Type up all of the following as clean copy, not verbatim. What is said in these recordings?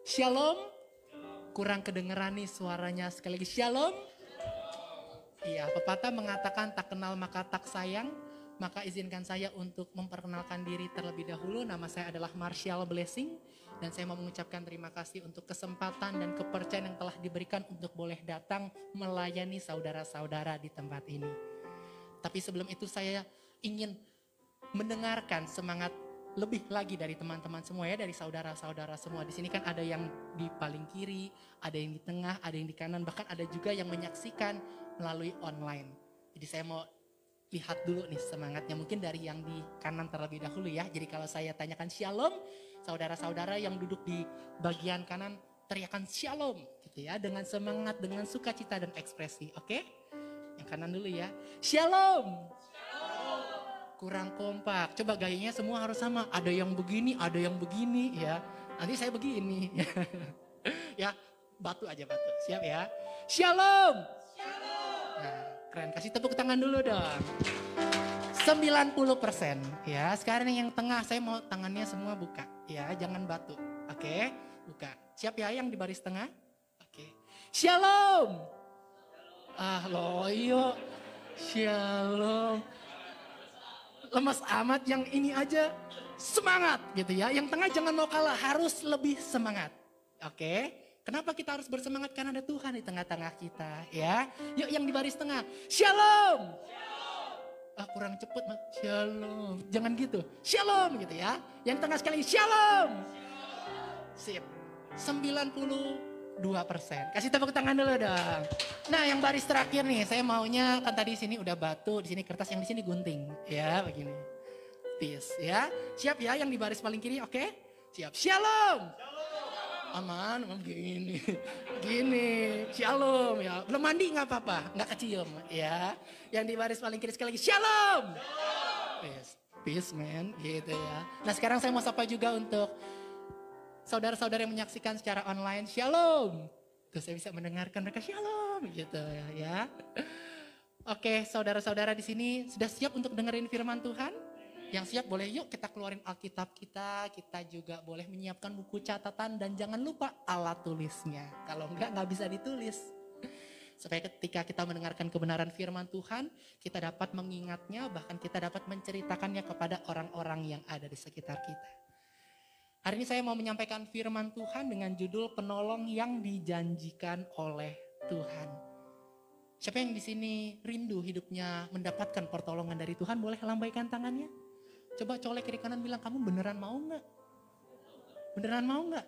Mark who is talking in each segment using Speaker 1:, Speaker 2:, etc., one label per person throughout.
Speaker 1: Shalom. Kurang kedengeran nih suaranya, sekali lagi shalom. Iya, pepatah mengatakan tak kenal maka tak sayang. Maka izinkan saya untuk memperkenalkan diri terlebih dahulu. Nama saya adalah Marshall Blessing. Dan saya mau mengucapkan terima kasih untuk kesempatan dan kepercayaan yang telah diberikan untuk boleh datang melayani saudara-saudara di tempat ini. Tapi sebelum itu saya ingin mendengarkan semangat lebih lagi dari teman-teman semua ya, dari saudara-saudara semua. Di sini kan ada yang di paling kiri, ada yang di tengah, ada yang di kanan, bahkan ada juga yang menyaksikan melalui online. Jadi saya mau lihat dulu nih semangatnya, mungkin dari yang di kanan terlebih dahulu ya. Jadi kalau saya tanyakan shalom, saudara-saudara yang duduk di bagian kanan teriakan shalom gitu ya, dengan semangat, dengan sukacita dan ekspresi. Oke? Yang kanan dulu ya. Shalom. Kurang kompak. Coba gayanya semua harus sama. Ada yang begini, ada yang begini ya. Nanti saya begini. Ya, batu aja batu. Siap ya. Shalom. Nah, keren. Kasih tepuk tangan dulu dong. 90% ya. Sekarang yang tengah saya mau tangannya semua buka ya, jangan batu. Oke, buka. Siap ya yang di baris tengah? Oke. Shalom. Loyo. Shalom. Lemas amat, yang ini aja semangat gitu ya. Yang tengah jangan mau kalah, harus lebih semangat. Oke? Kenapa kita harus bersemangat? Karena ada Tuhan di tengah-tengah kita ya. Yuk yang di baris tengah. Shalom. Kurang cepet. Shalom. Jangan gitu. Shalom gitu ya. Yang tengah sekali shalom. Sip. 92%. Kasih tepuk tangan dulu dong. Nah, yang baris terakhir nih, saya maunya kan tadi sini udah batu, di sini kertas, yang di sini gunting, ya begini. Peace, ya. Siap ya, yang di baris paling kiri, oke? Siap. Shalom. Aman, gini, gini. Shalom ya. Belum mandi nggak apa-apa, nggak kecium, ya. Yang di baris paling kiri sekali lagi, shalom. Peace, man, gitu ya. Nah, sekarang saya mau sapa juga untuk saudara-saudara yang menyaksikan secara online, shalom. Tuh saya bisa mendengarkan mereka shalom gitu ya. Oke, saudara-saudara di sini sudah siap untuk dengerin firman Tuhan? Yang siap boleh yuk kita keluarin Alkitab kita juga boleh menyiapkan buku catatan dan jangan lupa alat tulisnya. Kalau enggak bisa ditulis. Supaya ketika kita mendengarkan kebenaran firman Tuhan, kita dapat mengingatnya, bahkan kita dapat menceritakannya kepada orang-orang yang ada di sekitar kita. Hari ini saya mau menyampaikan firman Tuhan dengan judul penolong yang dijanjikan oleh Tuhan. Siapa yang di sini rindu hidupnya mendapatkan pertolongan dari Tuhan? Boleh lambaikan tangannya? Coba colek kiri kanan bilang, kamu beneran mau gak? Beneran mau gak?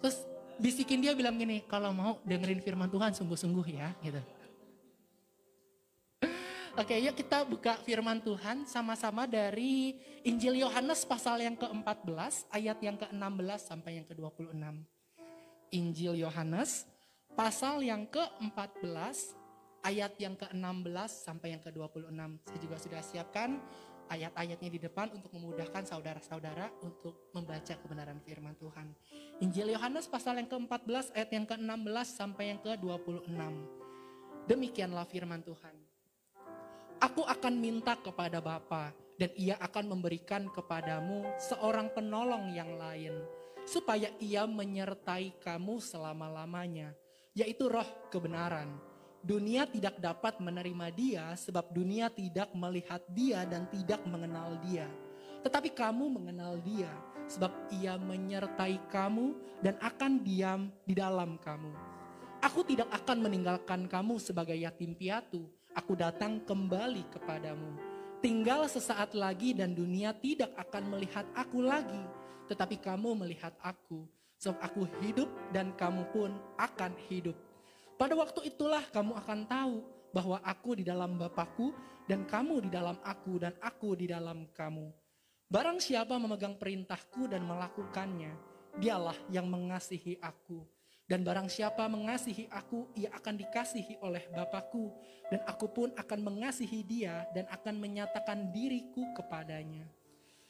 Speaker 1: Terus bisikin dia bilang gini, kalau mau dengerin firman Tuhan sungguh-sungguh ya gitu. Oke, yuk kita buka firman Tuhan sama-sama dari Injil Yohanes pasal yang ke-14, ayat yang ke-16 sampai yang ke-26. Injil Yohanes pasal yang ke-14, ayat yang ke-16 sampai yang ke-26. Saya juga sudah siapkan ayat-ayatnya di depan untuk memudahkan saudara-saudara untuk membaca kebenaran firman Tuhan. Injil Yohanes pasal yang ke-14, ayat yang ke-16 sampai yang ke-26. Demikianlah firman Tuhan. Aku akan minta kepada Bapa dan ia akan memberikan kepadamu seorang penolong yang lain, supaya ia menyertai kamu selama-lamanya, yaitu Roh kebenaran. Dunia tidak dapat menerima dia sebab dunia tidak melihat dia dan tidak mengenal dia. Tetapi kamu mengenal dia sebab ia menyertai kamu dan akan diam di dalam kamu. Aku tidak akan meninggalkan kamu sebagai yatim piatu. Aku datang kembali kepadamu. Tinggal sesaat lagi dan dunia tidak akan melihat aku lagi. Tetapi kamu melihat aku. Sebab aku hidup dan kamu pun akan hidup. Pada waktu itulah kamu akan tahu bahwa aku di dalam Bapa-Ku dan kamu di dalam aku dan aku di dalam kamu. Barang siapa memegang perintahku dan melakukannya, dialah yang mengasihi aku. Dan barang siapa mengasihi aku, ia akan dikasihi oleh Bapa-Ku. Dan aku pun akan mengasihi dia dan akan menyatakan diriku kepadanya.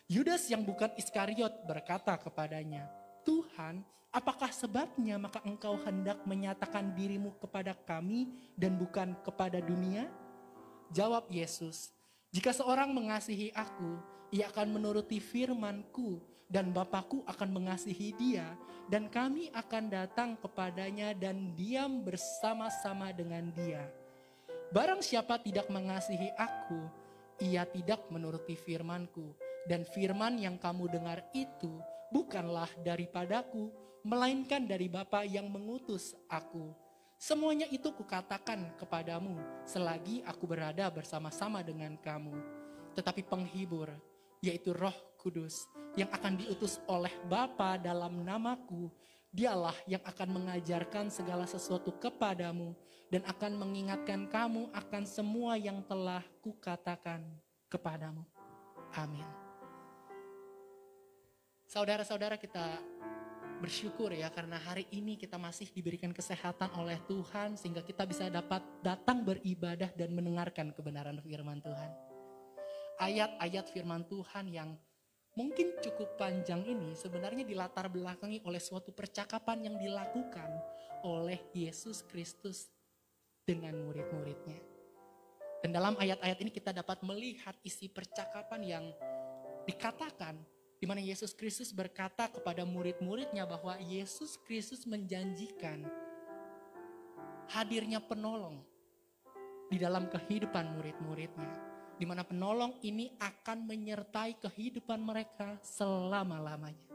Speaker 1: Yudas yang bukan Iskariot berkata kepadanya, Tuhan, apakah sebabnya maka engkau hendak menyatakan dirimu kepada kami dan bukan kepada dunia? Jawab Yesus, jika seorang mengasihi aku, ia akan menuruti firman-Ku dan Bapakku akan mengasihi dia, dan kami akan datang kepadanya dan diam bersama-sama dengan dia. Barang siapa tidak mengasihi aku, ia tidak menuruti firman-Ku, dan firman yang kamu dengar itu bukanlah daripadaku, melainkan dari Bapa yang mengutus aku. Semuanya itu kukatakan kepadamu selagi aku berada bersama-sama dengan kamu. Tetapi penghibur, yaitu Roh Kudus yang akan diutus oleh Bapa dalam namaku, dialah yang akan mengajarkan segala sesuatu kepadamu dan akan mengingatkan kamu akan semua yang telah kukatakan kepadamu. Amin. Saudara-saudara, kita bersyukur ya karena hari ini kita masih diberikan kesehatan oleh Tuhan sehingga kita bisa dapat datang beribadah dan mendengarkan kebenaran firman Tuhan. Ayat-ayat firman Tuhan yang mungkin cukup panjang ini sebenarnya dilatar belakangi oleh suatu percakapan yang dilakukan oleh Yesus Kristus dengan murid-muridnya. Dan dalam ayat-ayat ini kita dapat melihat isi percakapan yang dikatakan di mana Yesus Kristus berkata kepada murid-muridnya bahwa Yesus Kristus menjanjikan hadirnya penolong di dalam kehidupan murid-muridnya. Di mana penolong ini akan menyertai kehidupan mereka selama-lamanya.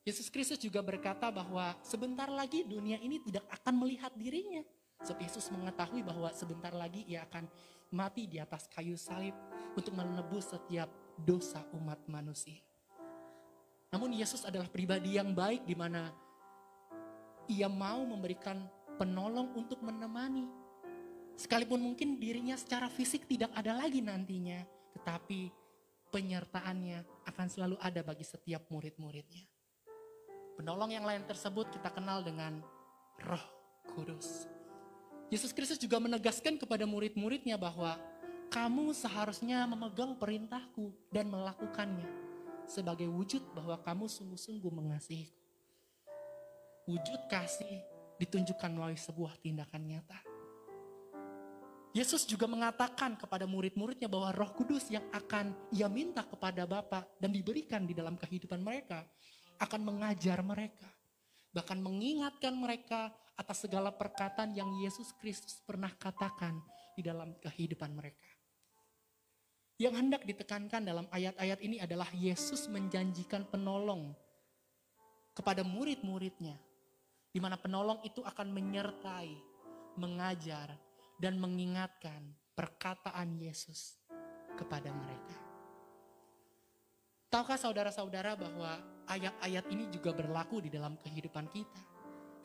Speaker 1: Yesus Kristus juga berkata bahwa sebentar lagi dunia ini tidak akan melihat dirinya. Sebab Yesus mengetahui bahwa sebentar lagi ia akan mati di atas kayu salib untuk menebus setiap dosa umat manusia. Namun Yesus adalah pribadi yang baik di mana ia mau memberikan penolong untuk menemani. Sekalipun mungkin dirinya secara fisik tidak ada lagi nantinya, tetapi penyertaannya akan selalu ada bagi setiap murid-muridnya. Penolong yang lain tersebut kita kenal dengan Roh Kudus. Yesus Kristus juga menegaskan kepada murid-muridnya bahwa kamu seharusnya memegang perintahku dan melakukannya sebagai wujud bahwa kamu sungguh-sungguh mengasihiku. Wujud kasih ditunjukkan melalui sebuah tindakan nyata. Yesus juga mengatakan kepada murid-muridnya bahwa Roh Kudus yang akan ia minta kepada Bapa dan diberikan di dalam kehidupan mereka akan mengajar mereka, bahkan mengingatkan mereka atas segala perkataan yang Yesus Kristus pernah katakan di dalam kehidupan mereka. Yang hendak ditekankan dalam ayat-ayat ini adalah Yesus menjanjikan penolong kepada murid-muridnya, di mana penolong itu akan menyertai, mengajar, dan mengingatkan perkataan Yesus kepada mereka. Tahukah saudara-saudara bahwa ayat-ayat ini juga berlaku di dalam kehidupan kita?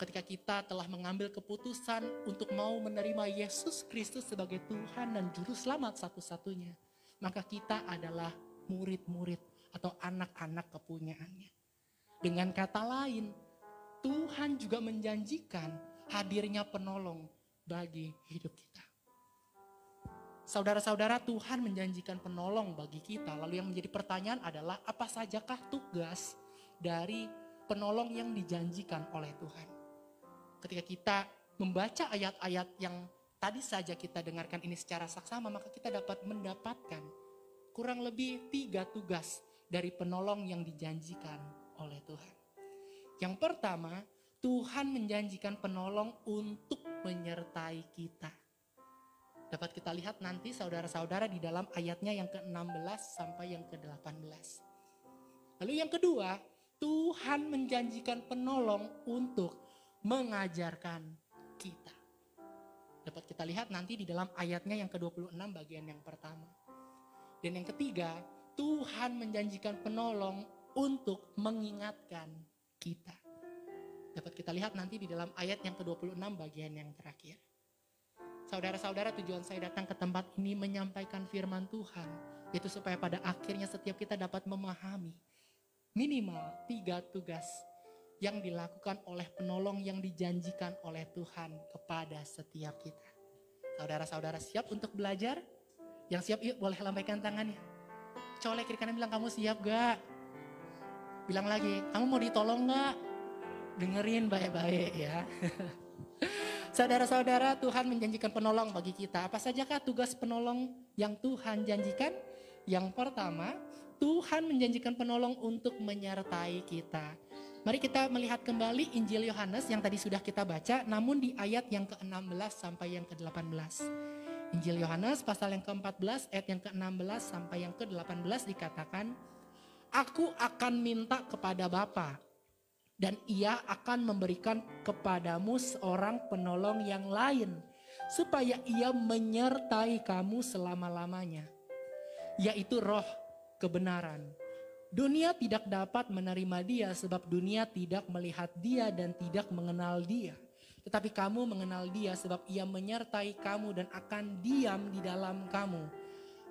Speaker 1: Ketika kita telah mengambil keputusan untuk mau menerima Yesus Kristus sebagai Tuhan dan Juru Selamat satu-satunya, maka kita adalah murid-murid atau anak-anak kepunyaannya. Dengan kata lain, Tuhan juga menjanjikan hadirnya penolong bagi hidup kita. Saudara-saudara, Tuhan menjanjikan penolong bagi kita. Lalu yang menjadi pertanyaan adalah apa sajakah tugas dari penolong yang dijanjikan oleh Tuhan? Ketika kita membaca ayat-ayat yang tadi saja kita dengarkan ini secara saksama, maka kita dapat mendapatkan kurang lebih 3 tugas dari penolong yang dijanjikan oleh Tuhan. Yang pertama, Tuhan menjanjikan penolong untuk menyertai kita. Dapat kita lihat nanti saudara-saudara di dalam ayatnya yang ke-16 sampai yang ke-18. Lalu yang kedua, Tuhan menjanjikan penolong untuk mengajarkan kita. Dapat kita lihat nanti di dalam ayatnya yang ke-26 bagian yang pertama. Dan yang ketiga, Tuhan menjanjikan penolong untuk mengingatkan kita. Dapat kita lihat nanti di dalam ayat yang ke-26 bagian yang terakhir. Saudara-saudara, tujuan saya datang ke tempat ini menyampaikan firman Tuhan, yaitu supaya pada akhirnya setiap kita dapat memahami minimal 3 tugas yang dilakukan oleh penolong yang dijanjikan oleh Tuhan kepada setiap kita. Saudara-saudara siap untuk belajar? Yang siap yuk boleh lambaikan tangannya. Colek kiri kanan bilang kamu siap gak? Bilang lagi, kamu mau ditolong gak? Dengerin baik-baik ya. Saudara-saudara, Tuhan menjanjikan penolong bagi kita. Apa sajakah tugas penolong yang Tuhan janjikan? Yang pertama, Tuhan menjanjikan penolong untuk menyertai kita. Mari kita melihat kembali Injil Yohanes yang tadi sudah kita baca, namun di ayat yang ke-16 sampai yang ke-18. Injil Yohanes pasal yang ke-14 ayat yang ke-16 sampai yang ke-18 dikatakan, Aku akan minta kepada Bapa, dan ia akan memberikan kepadamu seorang penolong yang lain, supaya ia menyertai kamu selama-lamanya, yaitu Roh kebenaran. Dunia tidak dapat menerima dia sebab dunia tidak melihat dia dan tidak mengenal dia. Tetapi kamu mengenal dia sebab ia menyertai kamu dan akan diam di dalam kamu.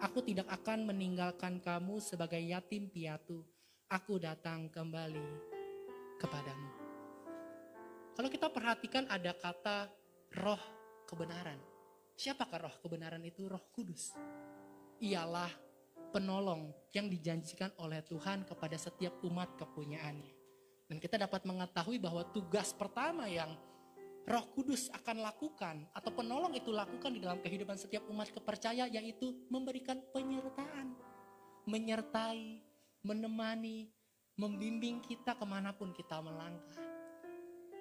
Speaker 1: Aku tidak akan meninggalkan kamu sebagai yatim piatu. Aku datang kembali kepadamu. Kalau kita perhatikan ada kata roh kebenaran. Siapakah roh kebenaran itu? Roh Kudus. Ialah penolong yang dijanjikan oleh Tuhan kepada setiap umat kepunyaannya. Dan kita dapat mengetahui bahwa tugas pertama yang Roh Kudus akan lakukan atau penolong itu lakukan di dalam kehidupan setiap umat kepercaya, yaitu memberikan penyertaan, menyertai, menemani, membimbing kita kemanapun kita melangkah.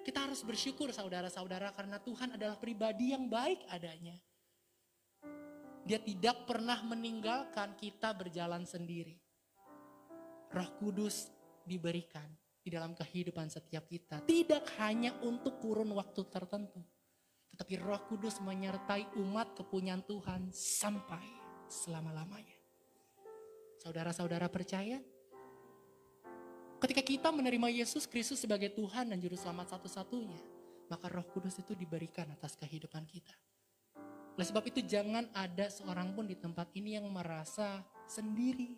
Speaker 1: Kita harus bersyukur saudara-saudara karena Tuhan adalah pribadi yang baik adanya. Dia tidak pernah meninggalkan kita berjalan sendiri. Roh Kudus diberikan di dalam kehidupan setiap kita. Tidak hanya untuk kurun waktu tertentu. Tetapi Roh Kudus menyertai umat kepunyaan Tuhan sampai selama-lamanya. Saudara-saudara percaya? Ketika kita menerima Yesus Kristus sebagai Tuhan dan Juru Selamat satu-satunya, maka Roh Kudus itu diberikan atas kehidupan kita. Oleh sebab itu jangan ada seorang pun di tempat ini yang merasa sendiri.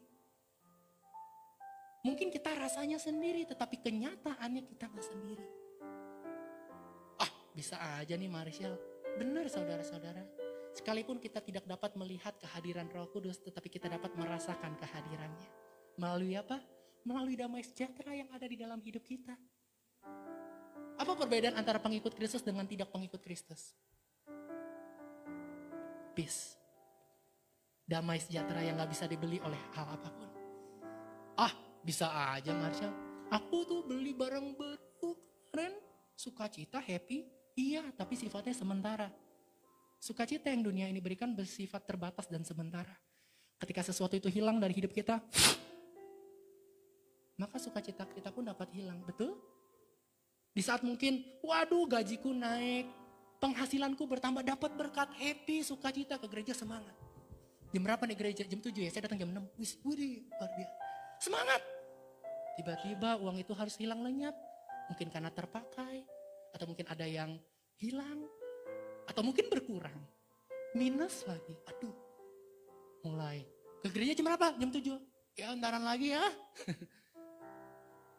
Speaker 1: Mungkin kita rasanya sendiri, tetapi kenyataannya kita gak sendiri. Bisa aja nih Marshall. Benar saudara-saudara. Sekalipun kita tidak dapat melihat kehadiran Roh Kudus, tetapi kita dapat merasakan kehadirannya. Melalui apa? Melalui damai sejahtera yang ada di dalam hidup kita. Apa perbedaan antara pengikut Kristus dengan tidak pengikut Kristus? Peace. Damai sejahtera yang gak bisa dibeli oleh hal apapun. Bisa aja Marshall. Aku tuh beli barang baru keren. Sukacita, happy. Iya, tapi sifatnya sementara. Sukacita yang dunia ini berikan bersifat terbatas dan sementara. Ketika sesuatu itu hilang dari hidup kita, maka sukacita kita pun dapat hilang. Betul? Di saat mungkin, waduh gajiku naik, penghasilanku bertambah, dapat berkat, happy, sukacita, ke gereja semangat. Jam berapa nih gereja? Jam 7 ya, saya datang jam 6. Wih, luar biasa. Semangat. Tiba-tiba uang itu harus hilang lenyap. Mungkin karena terpakai. Atau mungkin ada yang hilang. Atau mungkin berkurang. Minus lagi. Aduh. Mulai. Ke gereja jam berapa? Jam 7. Ya entaran lagi ya.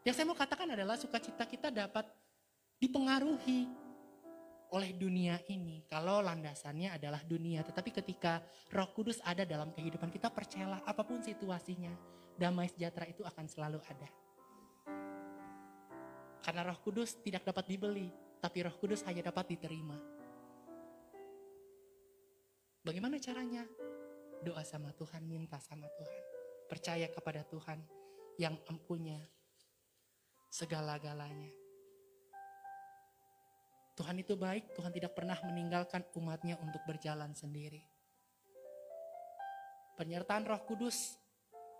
Speaker 1: Yang saya mau katakan adalah sukacita kita dapat dipengaruhi oleh dunia ini. Kalau landasannya adalah dunia. Tetapi ketika Roh Kudus ada dalam kehidupan kita, percayalah apapun situasinya, damai sejahtera itu akan selalu ada. Karena Roh Kudus tidak dapat dibeli, tapi Roh Kudus hanya dapat diterima. Bagaimana caranya? Doa sama Tuhan, minta sama Tuhan. Percaya kepada Tuhan yang empunya segala-galanya. Tuhan itu baik, Tuhan tidak pernah meninggalkan umatnya untuk berjalan sendiri. Penyertaan Roh Kudus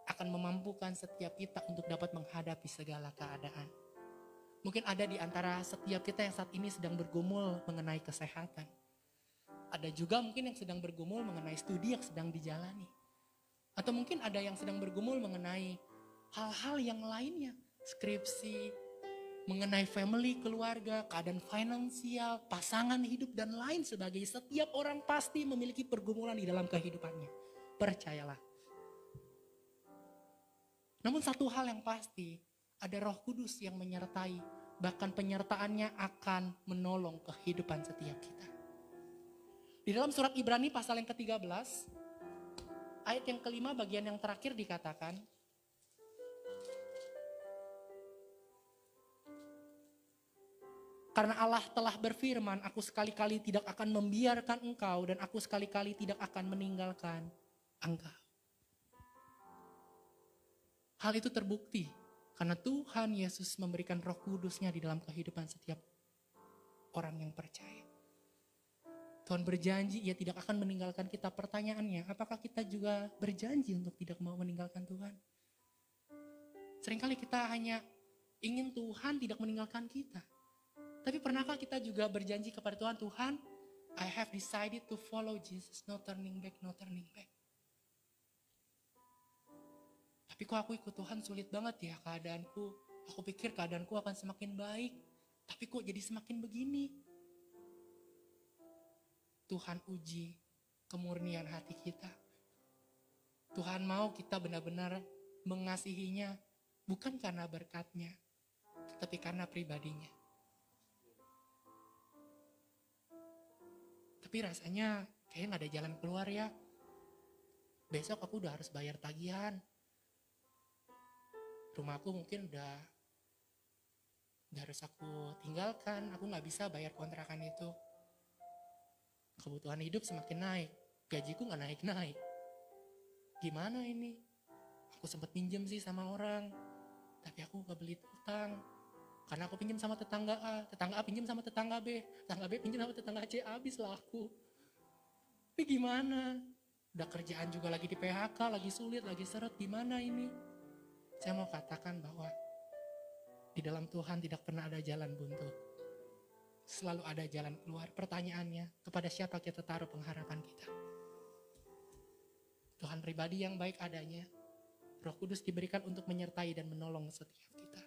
Speaker 1: akan memampukan setiap kita untuk dapat menghadapi segala keadaan. Mungkin ada di antara setiap kita yang saat ini sedang bergumul mengenai kesehatan. Ada juga mungkin yang sedang bergumul mengenai studi yang sedang dijalani. Atau mungkin ada yang sedang bergumul mengenai hal-hal yang lainnya. Skripsi, mengenai family, keluarga, keadaan finansial, pasangan hidup, dan lain sebagainya. Setiap orang pasti memiliki pergumulan di dalam kehidupannya. Percayalah. Namun satu hal yang pasti, ada Roh Kudus yang menyertai. Bahkan penyertaannya akan menolong kehidupan setiap kita. Di dalam surat Ibrani pasal yang ke-13, ayat yang ke-5 bagian yang terakhir dikatakan, karena Allah telah berfirman, aku sekali-kali tidak akan membiarkan engkau dan aku sekali-kali tidak akan meninggalkan engkau. Hal itu terbukti karena Tuhan Yesus memberikan Roh Kudus-Nya di dalam kehidupan setiap orang yang percaya. Tuhan berjanji Ia tidak akan meninggalkan kita. Pertanyaannya, apakah kita juga berjanji untuk tidak mau meninggalkan Tuhan? Seringkali kita hanya ingin Tuhan tidak meninggalkan kita. Tapi pernahkah kita juga berjanji kepada Tuhan, Tuhan, I have decided to follow Jesus, no turning back, no turning back. Tapi kok aku ikut Tuhan sulit banget ya keadaanku. Aku pikir keadaanku akan semakin baik. Tapi kok jadi semakin begini? Tuhan uji kemurnian hati kita. Tuhan mau kita benar-benar mengasihinya. Bukan karena berkat-Nya, tetapi karena pribadinya. Tapi rasanya kayaknya gak ada jalan keluar ya. Besok aku udah harus bayar tagihan. Rumahku mungkin udah harus aku tinggalkan. Aku gak bisa bayar kontrakan itu. Kebutuhan hidup semakin naik. Gajiku gak naik-naik. Gimana ini? Aku sempat pinjam sih sama orang. Tapi aku gak beli utang. Karena aku pinjam sama tetangga A pinjam sama tetangga B pinjam sama tetangga C, habis lah aku. Tapi gimana? Udah kerjaan juga lagi di PHK, lagi sulit, lagi seret, gimana ini? Saya mau katakan bahwa di dalam Tuhan tidak pernah ada jalan buntu. Selalu ada jalan keluar. Pertanyaannya, kepada siapa kita taruh pengharapan kita? Tuhan pribadi yang baik adanya. Roh Kudus diberikan untuk menyertai dan menolong setiap kita.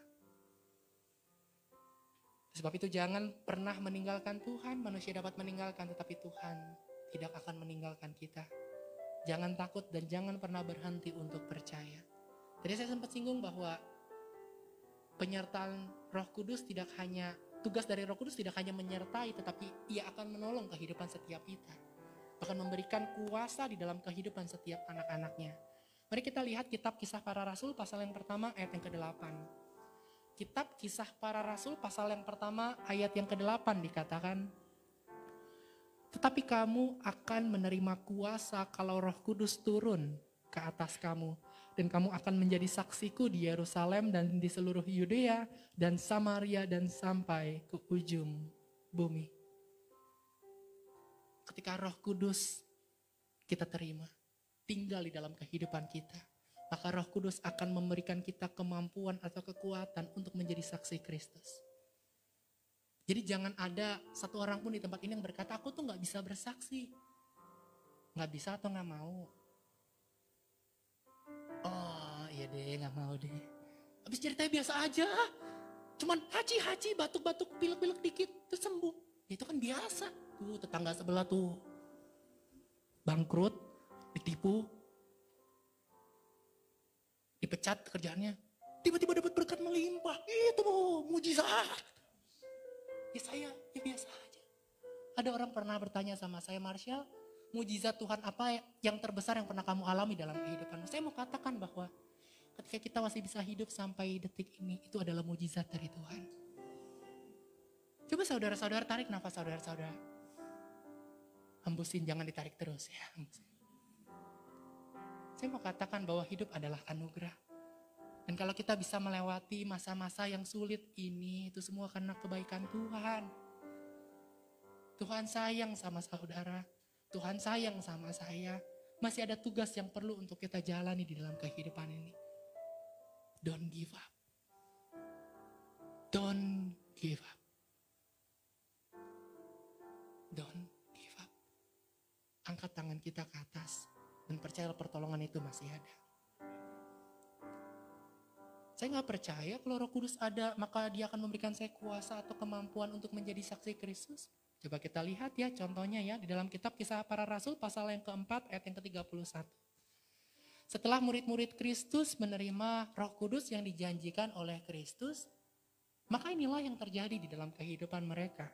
Speaker 1: Sebab itu jangan pernah meninggalkan Tuhan. Manusia dapat meninggalkan, tetapi Tuhan tidak akan meninggalkan kita. Jangan takut dan jangan pernah berhenti untuk percaya. Tadi saya sempat singgung bahwa penyertaan Roh Kudus tidak hanya, tugas dari Roh Kudus tidak hanya menyertai, tetapi Ia akan menolong kehidupan setiap kita. Bahkan memberikan kuasa di dalam kehidupan setiap anak-anaknya. Mari kita lihat kitab Kisah Para Rasul pasal yang pertama ayat yang ke-8. Kitab Kisah Para Rasul pasal yang pertama ayat yang ke-8 dikatakan, tetapi kamu akan menerima kuasa kalau Roh Kudus turun ke atas kamu. Dan kamu akan menjadi saksiku di Yerusalem dan di seluruh Yudea dan Samaria dan sampai ke ujung bumi. Ketika Roh Kudus kita terima, tinggal di dalam kehidupan kita, maka Roh Kudus akan memberikan kita kemampuan atau kekuatan untuk menjadi saksi Kristus. Jadi jangan ada satu orang pun di tempat ini yang berkata, aku tuh gak bisa bersaksi. Gak bisa atau gak mau? Oh iya deh, gak mau deh. Habis ceritanya biasa aja. Cuman haji, batuk-batuk, pilek-pilek dikit, terus sembuh. Itu kan biasa. Tuh tetangga sebelah tuh bangkrut, ditipu, dipecat kerjaannya, tiba-tiba dapat berkat melimpah. Itu mujizat. Ya saya, ya biasa aja. Ada orang pernah bertanya sama saya, Marshall, mujizat Tuhan apa yang terbesar yang pernah kamu alami dalam kehidupanmu? Saya mau katakan bahwa ketika kita masih bisa hidup sampai detik ini, itu adalah mujizat dari Tuhan. Coba saudara-saudara tarik nafas saudara-saudara. Hembusin, jangan ditarik terus ya. Saya mau katakan bahwa hidup adalah anugerah. Dan kalau kita bisa melewati masa-masa yang sulit ini, itu semua karena kebaikan Tuhan. Tuhan sayang sama saudara. Tuhan sayang sama saya. Masih ada tugas yang perlu untuk kita jalani di dalam kehidupan ini. Don't give up. Don't give up. Don't give up. Angkat tangan kita ke atas. Dan percaya pertolongan itu masih ada. Saya gak percaya kalau Roh Kudus ada, maka Dia akan memberikan saya kuasa atau kemampuan untuk menjadi saksi Kristus. Coba kita lihat ya contohnya ya di dalam kitab Kisah Para Rasul pasal yang keempat ayat yang ke-31. Setelah murid-murid Kristus menerima Roh Kudus yang dijanjikan oleh Kristus, maka inilah yang terjadi di dalam kehidupan mereka.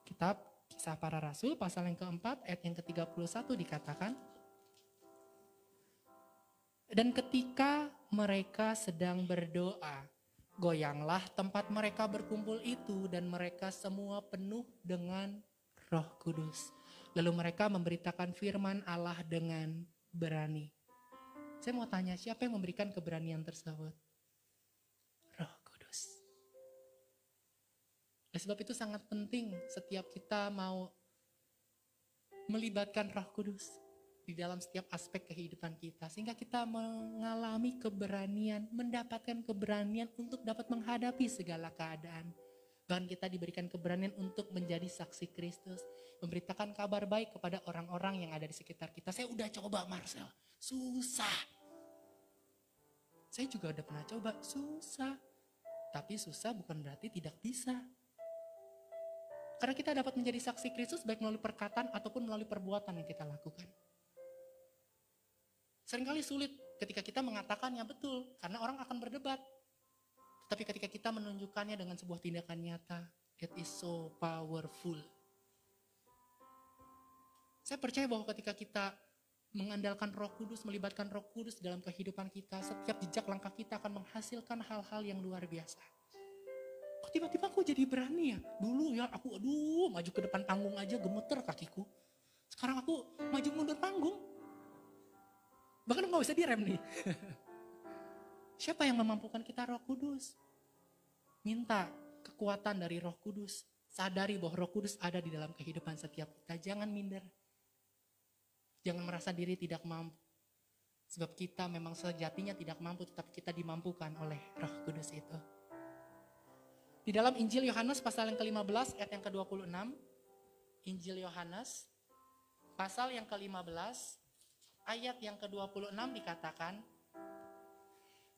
Speaker 1: Kitab Kisah Para Rasul pasal yang keempat ayat yang ke-31 dikatakan, dan ketika mereka sedang berdoa, goyanglah tempat mereka berkumpul itu dan mereka semua penuh dengan Roh Kudus. Lalu mereka memberitakan firman Allah dengan berani. Saya mau tanya, siapa yang memberikan keberanian tersebut? Roh Kudus. Oleh sebab itu sangat penting setiap kita mau melibatkan Roh Kudus di dalam setiap aspek kehidupan kita. Sehingga kita mengalami keberanian, mendapatkan keberanian untuk dapat menghadapi segala keadaan. Bahkan kita diberikan keberanian untuk menjadi saksi Kristus. Memberitakan kabar baik kepada orang-orang yang ada di sekitar kita. Saya udah coba Marcel, susah. Saya juga udah pernah coba, susah. Tapi susah bukan berarti tidak bisa. Karena kita dapat menjadi saksi Kristus baik melalui perkataan ataupun melalui perbuatan yang kita lakukan. Seringkali sulit ketika kita mengatakannya betul, karena orang akan berdebat. Tapi ketika kita menunjukkannya dengan sebuah tindakan nyata, it is so powerful. Saya percaya bahwa ketika kita mengandalkan Roh Kudus, melibatkan Roh Kudus dalam kehidupan kita, setiap jejak langkah kita akan menghasilkan hal-hal yang luar biasa. Kok tiba-tiba aku jadi berani ya? Dulu ya aku maju ke depan panggung aja gemeter kakiku. Sekarang aku maju mundur panggung. Bahkan gak bisa direm nih. Siapa yang memampukan kita? Roh Kudus. Minta kekuatan dari Roh Kudus. Sadari bahwa Roh Kudus ada di dalam kehidupan setiap kita. Jangan minder. Jangan merasa diri tidak mampu. Sebab kita memang sejatinya tidak mampu, tetapi kita dimampukan oleh Roh Kudus itu. Di dalam Injil Yohanes pasal yang ke-15 ayat yang ke-26. Injil Yohanes pasal yang ke-15 ayat yang ke-26 dikatakan,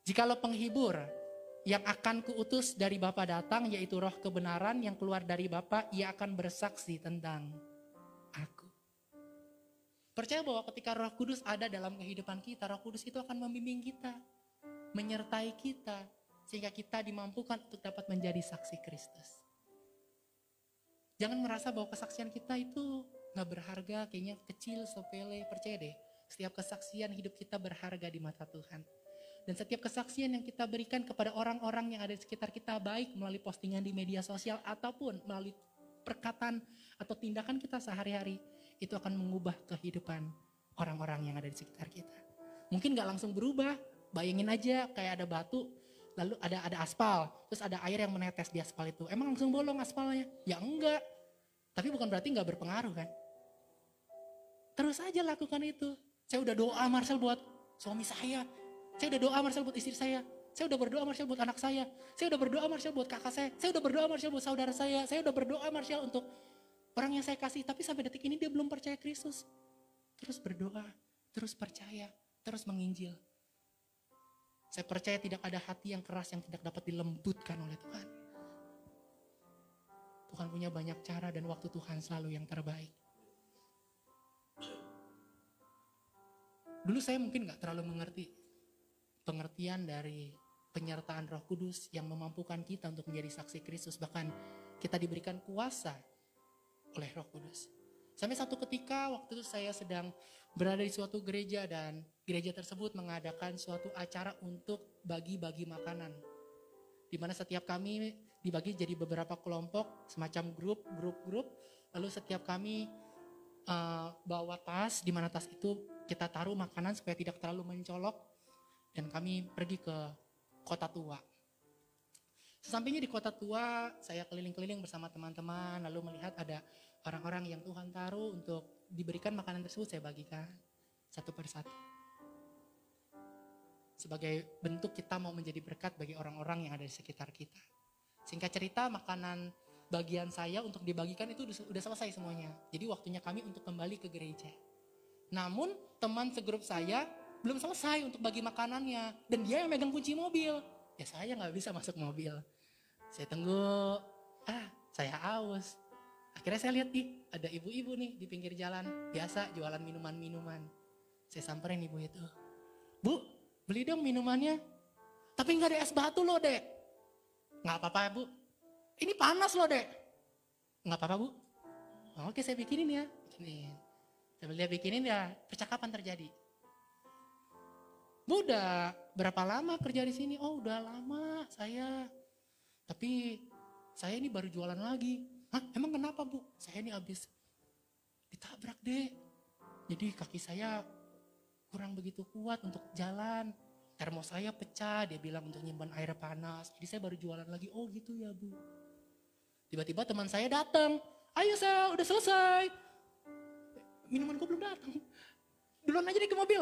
Speaker 1: jikalau penghibur yang akan kuutus dari Bapa datang, yaitu Roh kebenaran yang keluar dari Bapa, ia akan bersaksi tentang aku. Percaya bahwa ketika Roh Kudus ada dalam kehidupan kita, Roh Kudus itu akan membimbing kita, menyertai kita, sehingga kita dimampukan untuk dapat menjadi saksi Kristus. Jangan merasa bahwa kesaksian kita itu gak berharga, kayaknya kecil, sepele. Percaya deh, setiap kesaksian hidup kita berharga di mata Tuhan. Dan setiap kesaksian yang kita berikan kepada orang-orang yang ada di sekitar kita, baik melalui postingan di media sosial ataupun melalui perkataan atau tindakan kita sehari-hari, itu akan mengubah kehidupan orang-orang yang ada di sekitar kita. Mungkin gak langsung berubah, bayangin aja kayak ada batu, lalu ada aspal, terus ada air yang menetes di aspal itu. Emang langsung bolong aspalnya? Ya enggak. Tapi bukan berarti gak berpengaruh kan. Terus aja lakukan itu. Saya udah doa Marcel buat suami saya. Saya udah doa Marcel buat istri saya. Saya udah berdoa Marcel buat anak saya. Saya udah berdoa Marcel buat kakak saya. Saya udah berdoa Marcel buat saudara saya. Saya udah berdoa Marcel untuk orang yang saya kasih. Tapi sampai detik ini dia belum percaya Kristus. Terus berdoa, terus percaya, terus menginjil. Saya percaya tidak ada hati yang keras yang tidak dapat dilembutkan oleh Tuhan. Tuhan punya banyak cara dan waktu Tuhan selalu yang terbaik. Dulu saya mungkin gak terlalu mengerti pengertian dari penyertaan Roh Kudus yang memampukan kita untuk menjadi saksi Kristus. Bahkan kita diberikan kuasa oleh Roh Kudus. Sampai satu ketika waktu itu saya sedang berada di suatu gereja dan gereja tersebut mengadakan suatu acara untuk bagi-bagi makanan. Di mana setiap kami dibagi jadi beberapa kelompok, semacam grup. Lalu setiap kami bawa tas, di mana tas itu kita taruh makanan supaya tidak terlalu mencolok. Dan kami pergi ke Kota Tua. Sesampainya di Kota Tua, saya keliling-keliling bersama teman-teman, lalu melihat ada orang-orang yang Tuhan taruh untuk diberikan makanan tersebut, saya bagikan satu persatu. Sebagai bentuk kita mau menjadi berkat bagi orang-orang yang ada di sekitar kita. Singkat cerita, makanan bagian saya untuk dibagikan itu udah selesai semuanya. Jadi waktunya kami untuk kembali ke gereja. Namun teman segrup saya belum selesai untuk bagi makanannya. Dan dia yang megang kunci mobil. Ya saya gak bisa masuk mobil. Saya tunggu, saya haus. Akhirnya saya lihat ada ibu-ibu nih di pinggir jalan. Biasa jualan minuman-minuman. Saya samperin ibu itu. Bu, beli dong minumannya. Tapi gak ada es batu loh dek. Gak apa-apa bu. Ini panas loh dek. Gak apa-apa bu. Oke saya bikinin ya. Sambil dia bikinin ya percakapan terjadi. Bu udah berapa lama kerja di sini? Oh udah lama saya. Tapi saya ini baru jualan lagi. Hah emang kenapa bu? Saya ini habis ditabrak deh. Jadi kaki saya kurang begitu kuat untuk jalan. Termos saya pecah, dia bilang untuk nyimpan air panas. Jadi saya baru jualan lagi. Oh gitu ya Bu. Tiba-tiba teman saya datang. Ayo Sel, udah selesai. Minumanku belum datang. Duluan aja nih ke mobil.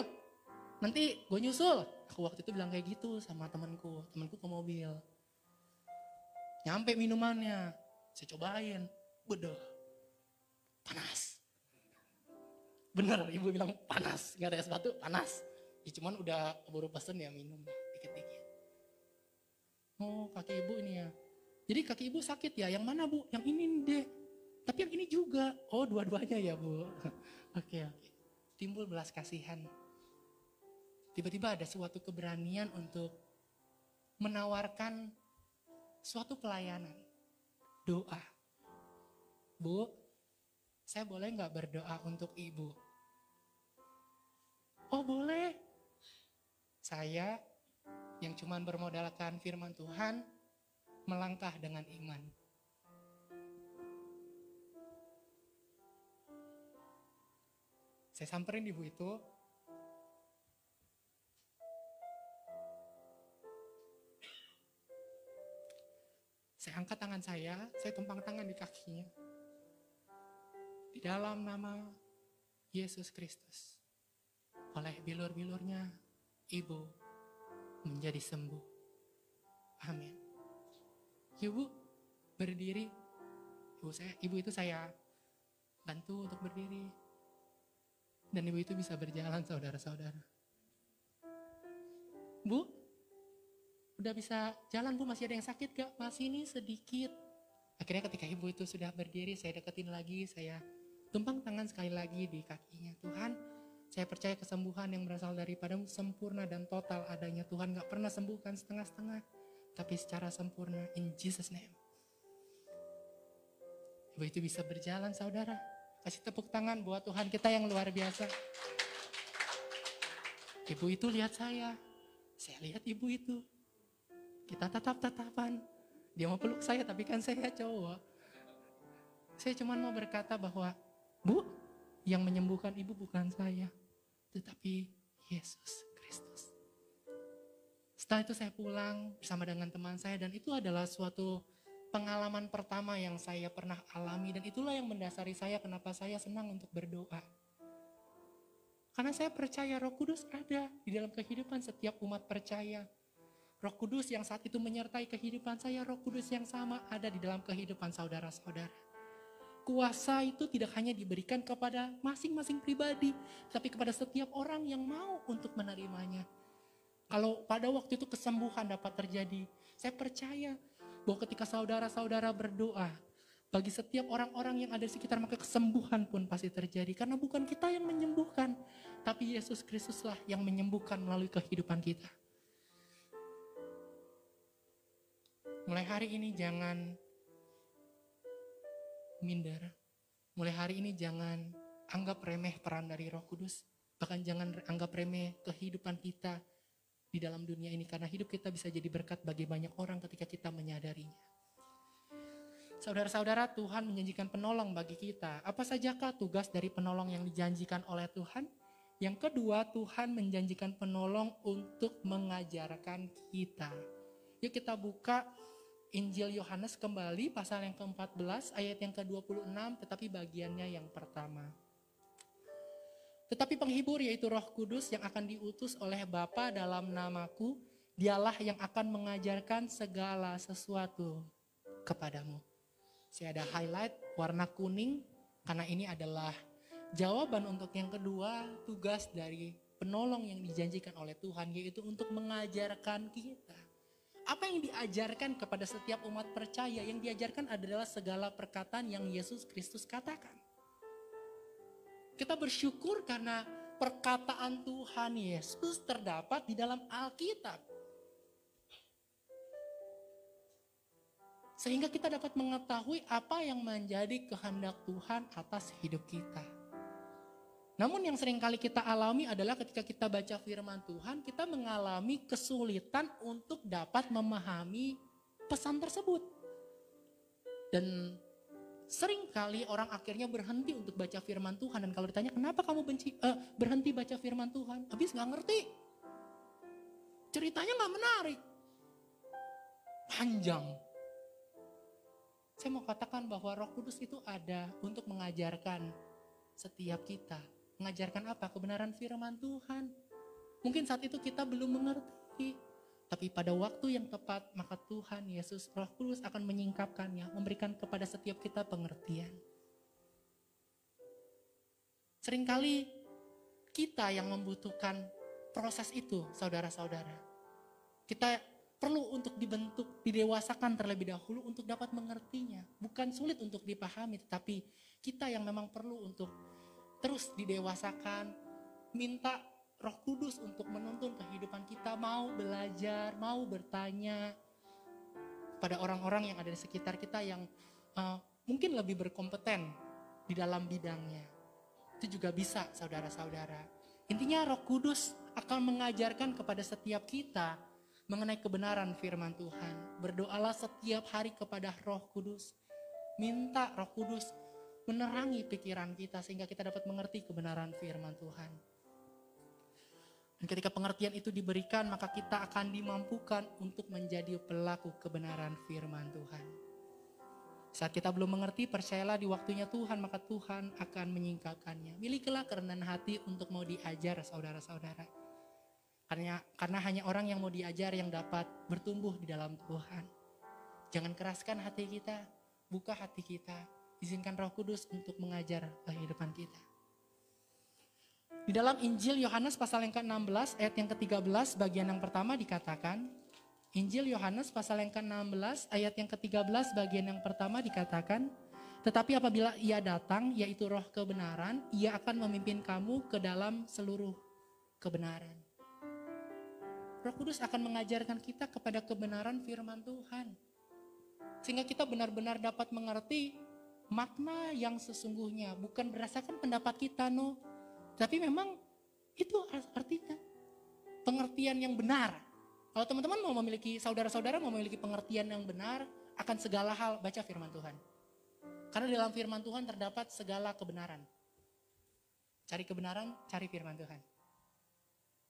Speaker 1: Nanti gue nyusul. Aku waktu itu bilang kayak gitu sama temanku. Temanku ke mobil. Nyampe minumannya. Saya cobain. Beduh. Panas. Bener, ibu bilang panas. Gak ada es batu, panas. Ya cuman udah keburu pesen ya minum dikit-dikit. Oh kaki ibu ini ya. Jadi kaki ibu sakit ya, yang mana Bu? Yang ini deh. Tapi yang ini juga. Oh dua-duanya ya Bu. Oke. Timbul belas kasihan. Tiba-tiba ada suatu keberanian untuk menawarkan suatu pelayanan. Doa. Bu, saya boleh gak berdoa untuk ibu? Oh boleh. Saya yang cuman bermodalkan firman Tuhan, melangkah dengan iman. Saya samperin ibu itu. Saya angkat tangan saya tumpang tangan di kakinya. Di dalam nama Yesus Kristus. Oleh bilur-bilurnya, ibu menjadi sembuh. Amin. Ibu berdiri. Ibu itu saya bantu untuk berdiri. Dan ibu itu bisa berjalan, saudara-saudara. Bu, udah bisa jalan Bu, masih ada yang sakit gak? Masih nih sedikit. Akhirnya ketika ibu itu sudah berdiri, saya deketin lagi, saya tumpang tangan sekali lagi di kakinya. Tuhan, saya percaya kesembuhan yang berasal daripadamu sempurna dan total adanya. Tuhan gak pernah sembuhkan setengah-setengah, tapi secara sempurna. In Jesus name. Ibu itu bisa berjalan, saudara. Kasih tepuk tangan buat Tuhan kita yang luar biasa. Ibu itu lihat saya lihat ibu itu. Kita tatap-tatapan. Dia mau peluk saya, tapi kan saya cowok. Saya cuma mau berkata bahwa, Bu, yang menyembuhkan ibu bukan saya, tetapi Yesus Kristus. Setelah itu saya pulang bersama dengan teman saya, dan itu adalah suatu pengalaman pertama yang saya pernah alami, dan itulah yang mendasari saya kenapa saya senang untuk berdoa. Karena saya percaya Roh Kudus ada di dalam kehidupan setiap umat percaya. Roh Kudus yang saat itu menyertai kehidupan saya, Roh Kudus yang sama ada di dalam kehidupan saudara-saudara. Kuasa itu tidak hanya diberikan kepada masing-masing pribadi, tapi kepada setiap orang yang mau untuk menerimanya. Kalau pada waktu itu kesembuhan dapat terjadi, saya percaya bahwa ketika saudara-saudara berdoa, bagi setiap orang-orang yang ada di sekitar, maka kesembuhan pun pasti terjadi. Karena bukan kita yang menyembuhkan, tapi Yesus Kristuslah yang menyembuhkan melalui kehidupan kita. Mulai hari ini jangan minder. Mulai hari ini jangan anggap remeh peran dari Roh Kudus. Bahkan jangan anggap remeh kehidupan kita di dalam dunia ini. Karena hidup kita bisa jadi berkat bagi banyak orang ketika kita menyadarinya. Saudara-saudara, Tuhan menjanjikan penolong bagi kita. Apa sajakah tugas dari penolong yang dijanjikan oleh Tuhan? Yang kedua, Tuhan menjanjikan penolong untuk mengajarkan kita. Yuk kita buka Injil Yohanes kembali, pasal yang ke-14, ayat yang ke-26, tetapi bagiannya yang pertama. Tetapi penghibur, yaitu Roh Kudus yang akan diutus oleh Bapa dalam namaku, dialah yang akan mengajarkan segala sesuatu kepadamu. Saya ada highlight warna kuning, karena ini adalah jawaban untuk yang kedua, tugas dari penolong yang dijanjikan oleh Tuhan, yaitu untuk mengajarkan kita. Apa yang diajarkan kepada setiap umat percaya? Yang diajarkan adalah segala perkataan yang Yesus Kristus katakan. Kita bersyukur karena perkataan Tuhan Yesus terdapat di dalam Alkitab. Sehingga kita dapat mengetahui apa yang menjadi kehendak Tuhan atas hidup kita. Namun yang seringkali kita alami adalah ketika kita baca firman Tuhan, kita mengalami kesulitan untuk dapat memahami pesan tersebut. Dan Seringkali orang akhirnya berhenti untuk baca firman Tuhan. Dan kalau ditanya kenapa kamu berhenti baca firman Tuhan? Habis gak ngerti. Ceritanya gak menarik. Panjang. Saya mau katakan bahwa Roh Kudus itu ada untuk mengajarkan setiap kita. Mengajarkan apa? Kebenaran firman Tuhan. Mungkin saat itu kita belum mengerti. Tapi pada waktu yang tepat, maka Tuhan Yesus Roh Kudus akan menyingkapkannya, memberikan kepada setiap kita pengertian. Seringkali kita yang membutuhkan proses itu, saudara-saudara. Kita perlu untuk dibentuk, didewasakan terlebih dahulu untuk dapat mengertinya. Bukan sulit untuk dipahami, tetapi kita yang memang perlu untuk terus didewasakan, minta Roh Kudus untuk menuntun kehidupan kita, mau belajar, mau bertanya pada orang-orang yang ada di sekitar kita yang mungkin lebih berkompeten di dalam bidangnya. Itu juga bisa, saudara-saudara. Intinya Roh Kudus akan mengajarkan kepada setiap kita mengenai kebenaran firman Tuhan. Berdoalah setiap hari kepada Roh Kudus. Minta Roh Kudus menerangi pikiran kita sehingga kita dapat mengerti kebenaran firman Tuhan. Dan ketika pengertian itu diberikan, maka kita akan dimampukan untuk menjadi pelaku kebenaran firman Tuhan. Saat kita belum mengerti, percayalah di waktunya Tuhan, maka Tuhan akan menyingkapkannya. Milikilah kerendahan hati untuk mau diajar, saudara-saudara. Karena hanya orang yang mau diajar yang dapat bertumbuh di dalam Tuhan. Jangan keraskan hati kita, buka hati kita. Izinkan Roh Kudus untuk mengajar kehidupan kita. Di dalam Injil Yohanes pasal yang ke-16 ayat yang ke-13 bagian yang pertama dikatakan, Injil Yohanes pasal yang ke-16 ayat yang ke-13 bagian yang pertama dikatakan, tetapi apabila ia datang, yaitu Roh kebenaran, ia akan memimpin kamu ke dalam seluruh kebenaran. Roh Kudus akan mengajarkan kita kepada kebenaran firman Tuhan. Sehingga kita benar-benar dapat mengerti makna yang sesungguhnya, bukan berdasarkan pendapat kita, tapi memang itu artinya pengertian yang benar. Kalau teman-teman mau memiliki, saudara-saudara mau memiliki pengertian yang benar akan segala hal, baca firman Tuhan. Karena dalam firman Tuhan terdapat segala kebenaran. Cari kebenaran, cari firman Tuhan.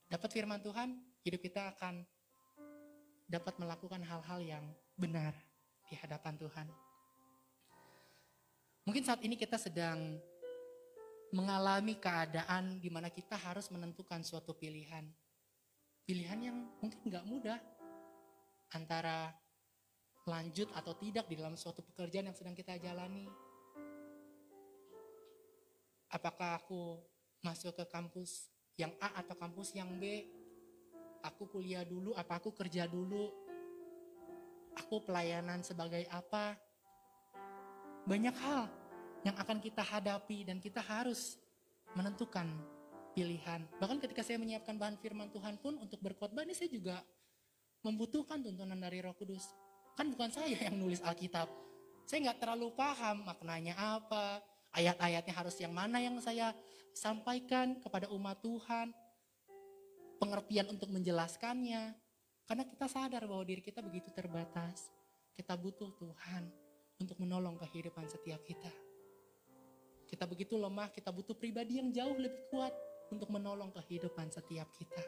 Speaker 1: Dapat firman Tuhan, hidup kita akan dapat melakukan hal-hal yang benar di hadapan Tuhan. Mungkin saat ini kita sedang mengalami keadaan di mana kita harus menentukan suatu pilihan. Pilihan yang mungkin gak mudah. Antara lanjut atau tidak di dalam suatu pekerjaan yang sedang kita jalani. Apakah aku masuk ke kampus yang A atau kampus yang B? Aku kuliah dulu, apa aku kerja dulu? Aku pelayanan sebagai apa? Banyak hal yang akan kita hadapi dan kita harus menentukan pilihan. Bahkan ketika saya menyiapkan bahan firman Tuhan pun untuk berkhotbah ini saya juga membutuhkan tuntunan dari Roh Kudus. Kan bukan saya yang nulis Alkitab. Saya gak terlalu paham maknanya apa, ayat-ayatnya harus yang mana yang saya sampaikan kepada umat Tuhan. Pengertian untuk menjelaskannya. Karena kita sadar bahwa diri kita begitu terbatas. Kita butuh Tuhan untuk menolong kehidupan setiap kita. Kita begitu lemah, kita butuh pribadi yang jauh lebih kuat untuk menolong kehidupan setiap kita.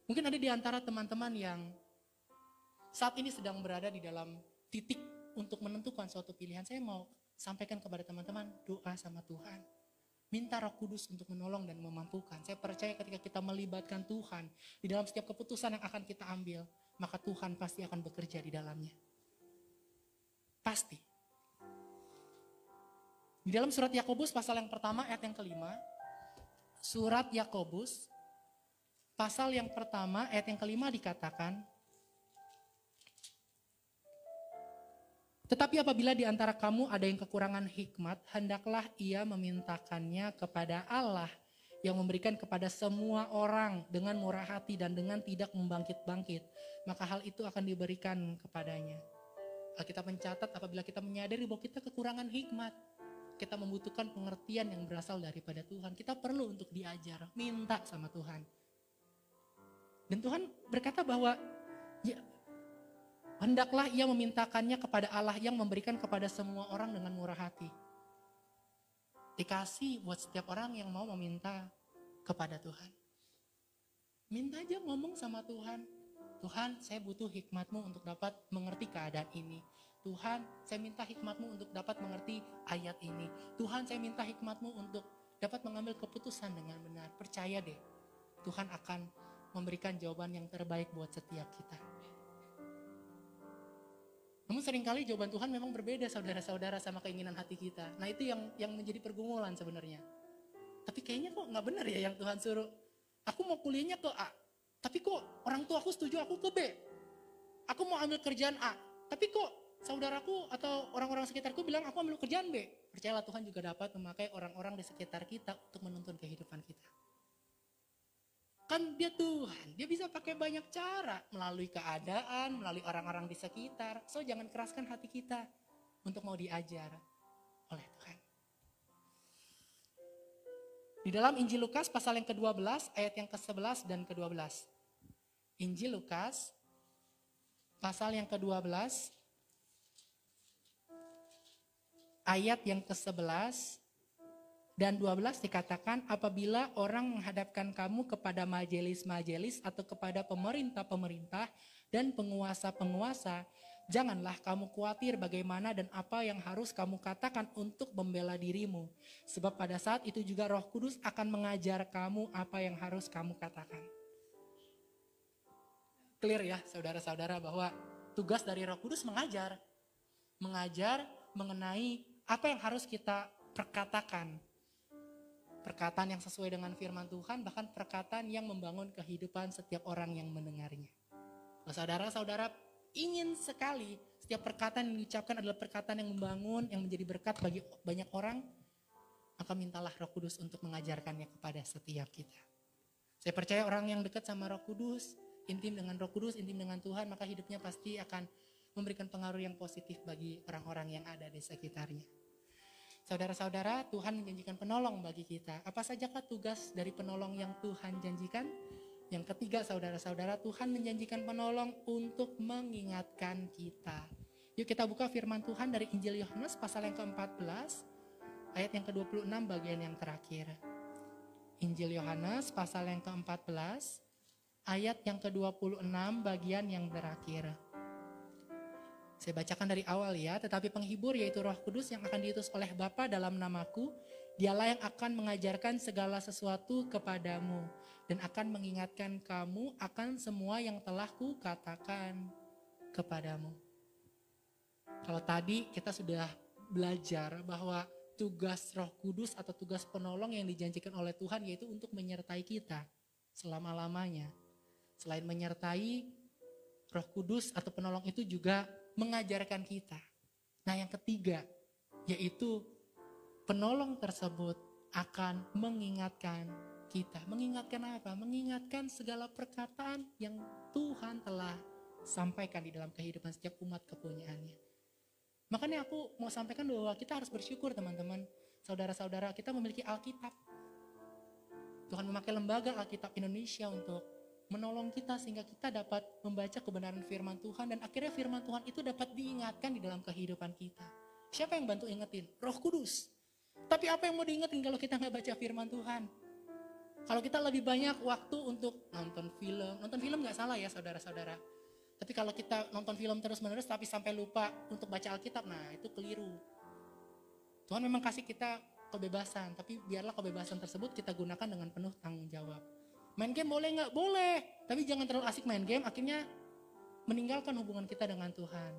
Speaker 1: Mungkin ada di antara teman-teman yang saat ini sedang berada di dalam titik untuk menentukan suatu pilihan. Saya mau sampaikan kepada teman-teman, doa sama Tuhan. Minta Roh Kudus untuk menolong dan memampukan. Saya percaya ketika kita melibatkan Tuhan di dalam setiap keputusan yang akan kita ambil, maka Tuhan pasti akan bekerja di dalamnya. Pasti. Di dalam surat Yakobus pasal yang pertama ayat yang kelima, surat Yakobus pasal yang pertama ayat yang kelima dikatakan, tetapi apabila di antara kamu ada yang kekurangan hikmat, hendaklah ia memintakannya kepada Allah yang memberikan kepada semua orang dengan murah hati dan dengan tidak membangkit-bangkit, maka hal itu akan diberikan kepadanya. Alkitab mencatat apabila kita menyadari bahwa kita kekurangan hikmat, kita membutuhkan pengertian yang berasal daripada Tuhan. Kita perlu untuk diajar, minta sama Tuhan. Dan Tuhan berkata bahwa ya, Hendaklah ia memintakannya kepada Allah yang memberikan kepada semua orang dengan murah hati. Dikasih buat setiap orang yang mau meminta kepada Tuhan. Minta aja, ngomong sama Tuhan. Tuhan, saya butuh hikmat-Mu untuk dapat mengerti keadaan ini. Tuhan, saya minta hikmat-Mu untuk dapat mengerti ayat ini. Tuhan, saya minta hikmat-Mu untuk dapat mengambil keputusan dengan benar. Percaya deh, Tuhan akan memberikan jawaban yang terbaik buat setiap kita. Namun seringkali jawaban Tuhan memang berbeda saudara-saudara sama keinginan hati kita. Nah itu yang menjadi pergumulan sebenarnya. Tapi kayaknya kok gak benar ya yang Tuhan suruh. Aku mau kuliahnya ke A, tapi kok orang tua aku setuju aku ke B. Aku mau ambil kerjaan A, tapi kok saudaraku atau orang-orang sekitarku bilang aku ambil kerjaan B. Percayalah Tuhan juga dapat memakai orang-orang di sekitar kita untuk menuntun kehidupan kita. Kan dia Tuhan, dia bisa pakai banyak cara, melalui keadaan, melalui orang-orang di sekitar. So jangan keraskan hati kita untuk mau diajar oleh Tuhan. Di dalam Injil Lukas pasal yang ke-12 ayat yang ke-11 dan ke-12. Injil Lukas pasal yang ke-12 ayat yang ke-11 dan 12 dikatakan, apabila orang menghadapkan kamu kepada majelis-majelis atau kepada pemerintah-pemerintah dan penguasa-penguasa, janganlah kamu khawatir bagaimana dan apa yang harus kamu katakan untuk membela dirimu. Sebab pada saat itu juga Roh Kudus akan mengajar kamu apa yang harus kamu katakan. Clear ya saudara-saudara bahwa tugas dari Roh Kudus mengajar mengenai apa yang harus kita perkatakan. Perkataan yang sesuai dengan firman Tuhan, bahkan perkataan yang membangun kehidupan setiap orang yang mendengarnya. Kalau saudara-saudara ingin sekali setiap perkataan yang diucapkan adalah perkataan yang membangun, yang menjadi berkat bagi banyak orang, maka mintalah Roh Kudus untuk mengajarkannya kepada setiap kita. Saya percaya orang yang dekat sama Roh Kudus, intim dengan Roh Kudus, intim dengan Tuhan, maka hidupnya pasti akan memberikan pengaruh yang positif bagi orang-orang yang ada di sekitarnya. Saudara-saudara, Tuhan menjanjikan penolong bagi kita. Apa sajakah tugas dari penolong yang Tuhan janjikan? Yang ketiga, saudara-saudara, Tuhan menjanjikan penolong untuk mengingatkan kita. Yuk kita buka firman Tuhan dari Injil Yohanes pasal yang ke-14, ayat yang ke-26 bagian yang terakhir. Injil Yohanes pasal yang ke-14, ayat yang ke-26 bagian yang terakhir. Saya bacakan dari awal ya, tetapi penghibur yaitu Roh Kudus yang akan diutus oleh Bapa dalam namaku, dialah yang akan mengajarkan segala sesuatu kepadamu dan akan mengingatkan kamu akan semua yang telah kukatakan kepadamu. Kalau tadi kita sudah belajar bahwa tugas Roh Kudus atau tugas penolong yang dijanjikan oleh Tuhan yaitu untuk menyertai kita selama-lamanya. Selain menyertai, Roh Kudus atau penolong itu juga mengajarkan kita. Nah yang ketiga, yaitu penolong tersebut akan mengingatkan kita. Mengingatkan apa? Mengingatkan segala perkataan yang Tuhan telah sampaikan di dalam kehidupan setiap umat kepunyaannya. Makanya aku mau sampaikan bahwa kita harus bersyukur teman-teman. Saudara-saudara, kita memiliki Alkitab. Tuhan memakai lembaga Alkitab Indonesia untuk menolong kita sehingga kita dapat membaca kebenaran firman Tuhan dan akhirnya firman Tuhan itu dapat diingatkan di dalam kehidupan kita. Siapa yang bantu ingetin? Roh Kudus. Tapi apa yang mau diingetin kalau kita nggak baca firman Tuhan? Kalau kita lebih banyak waktu untuk nonton film nggak salah ya saudara-saudara. Tapi kalau kita nonton film terus-menerus tapi sampai lupa untuk baca Alkitab, nah itu keliru. Tuhan memang kasih kita kebebasan, tapi biarlah kebebasan tersebut kita gunakan dengan penuh tanggung jawab. Main game boleh nggak? Boleh. Tapi jangan terlalu asik main game, akhirnya meninggalkan hubungan kita dengan Tuhan.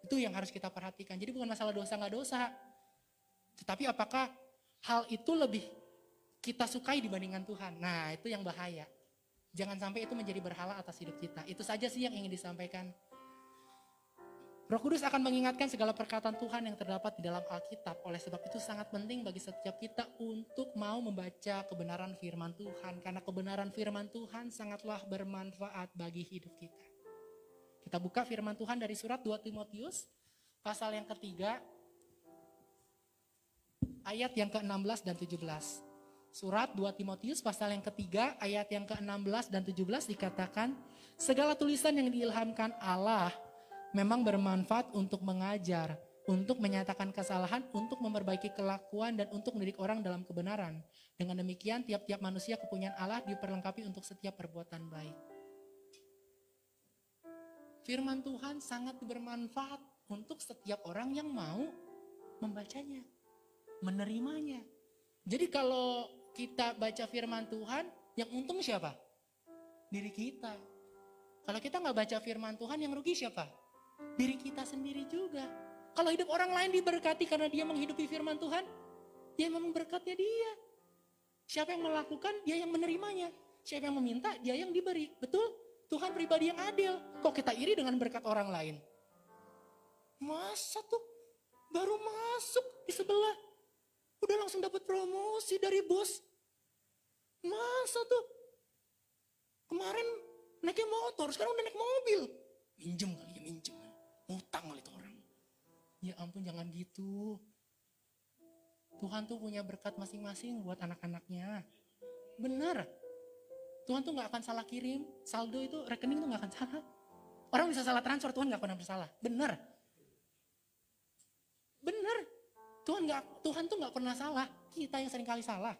Speaker 1: Itu yang harus kita perhatikan. Jadi bukan masalah dosa nggak dosa. Tetapi apakah hal itu lebih kita sukai dibandingkan Tuhan? Nah itu yang bahaya. Jangan sampai itu menjadi berhala atas hidup kita. Itu saja sih yang ingin disampaikan. Roh Kudus akan mengingatkan segala perkataan Tuhan yang terdapat di dalam Alkitab. Oleh sebab itu sangat penting bagi setiap kita untuk mau membaca kebenaran firman Tuhan. Karena kebenaran firman Tuhan sangatlah bermanfaat bagi hidup kita. Kita buka firman Tuhan dari surat 2 Timotius, pasal yang ketiga, ayat yang ke-16 dan 17. Surat 2 Timotius pasal yang ketiga, ayat yang ke-16 dan 17 dikatakan, segala tulisan yang diilhamkan Allah memang bermanfaat untuk mengajar, untuk menyatakan kesalahan, untuk memperbaiki kelakuan, dan untuk mendidik orang dalam kebenaran. Dengan demikian, tiap-tiap manusia kepunyaan Allah diperlengkapi untuk setiap perbuatan baik. Firman Tuhan sangat bermanfaat untuk setiap orang yang mau membacanya, menerimanya. Jadi kalau kita baca firman Tuhan, yang untung siapa? Diri kita. Kalau kita nggak baca firman Tuhan, yang rugi siapa? Diri kita sendiri juga. Kalau hidup orang lain diberkati karena dia menghidupi firman Tuhan, dia memang berkatnya dia. Siapa yang melakukan, dia yang menerimanya. Siapa yang meminta, dia yang diberi. Betul? Tuhan pribadi yang adil. Kok kita iri dengan berkat orang lain? Masa tuh baru masuk di sebelah, udah langsung dapat promosi dari bos. Masa tuh kemarin naiknya motor, sekarang udah naik mobil. Minjem kali ya, minjem. Ngutang kali itu orang. Ya ampun, jangan gitu. Tuhan tuh punya berkat masing-masing buat anak-anaknya. Bener. Tuhan tuh gak akan salah kirim. Saldo itu, rekening tuh gak akan salah. Orang bisa salah transfer, Tuhan gak pernah bersalah. Bener. Bener. Tuhan tuh gak pernah salah. Kita yang seringkali salah.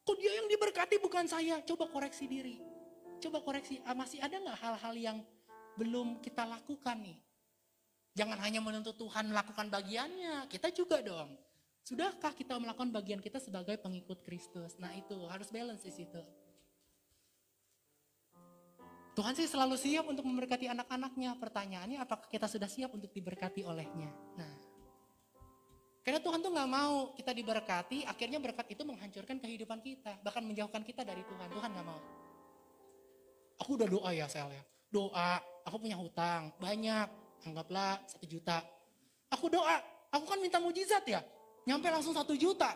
Speaker 1: Kok dia yang diberkati bukan saya? Coba koreksi diri. Coba koreksi, masih ada gak hal-hal yang belum kita lakukan nih? Jangan hanya menuntut Tuhan melakukan bagiannya, kita juga dong. Sudahkah kita melakukan bagian kita sebagai pengikut Kristus? Nah itu harus balance di situ. Tuhan sih selalu siap untuk memberkati anak-anaknya. Pertanyaannya, apakah kita sudah siap untuk diberkati olehnya? Nah, karena Tuhan tuh gak mau kita diberkati, akhirnya berkat itu menghancurkan kehidupan kita. Bahkan menjauhkan kita dari Tuhan. Tuhan gak mau. Aku udah doa ya Sel ya. Doa, aku punya hutang, banyak. Anggaplah 1 juta. Aku doa, aku kan minta mujizat ya. Nyampe langsung 1 juta.